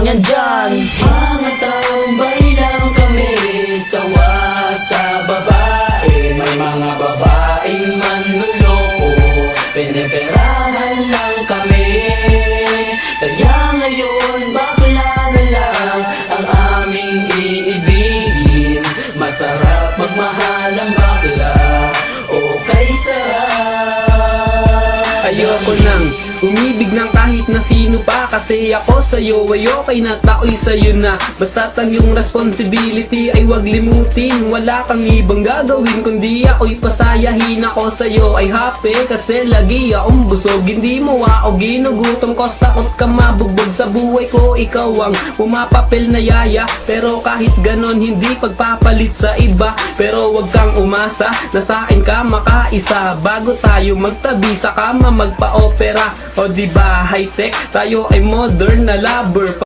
yan dyan. Mga tambay lang kami, sawa sa babae. May mga babaeng manluloko, piniperahan lang kami. Kaya ngayon bakla na lang ang aming iibigin. Masarap magmahal ang bakla, okay sarap. Ayoko nang umibig ng kahit na sino pa, kasi ako sa'yo ay okay na, tao'y sa'yo na. Basta't ang yung responsibility ay wag limutin. Wala kang ibang gagawin kundi ako'y pasayahin. Ako sa'yo ay happy kasi lagi akong busog. Hindi mo ako ginugutom cause takot ka mabugbog sa buhay ko. Ikaw ang pumapapil na yaya, pero kahit ganon hindi pagpapalit sa iba. Pero wag kang umasa na sa'kin ka makaisa. Bago tayo magtabi sa kama magpa-opera, o diba high-tech, tayo ay modern na lover.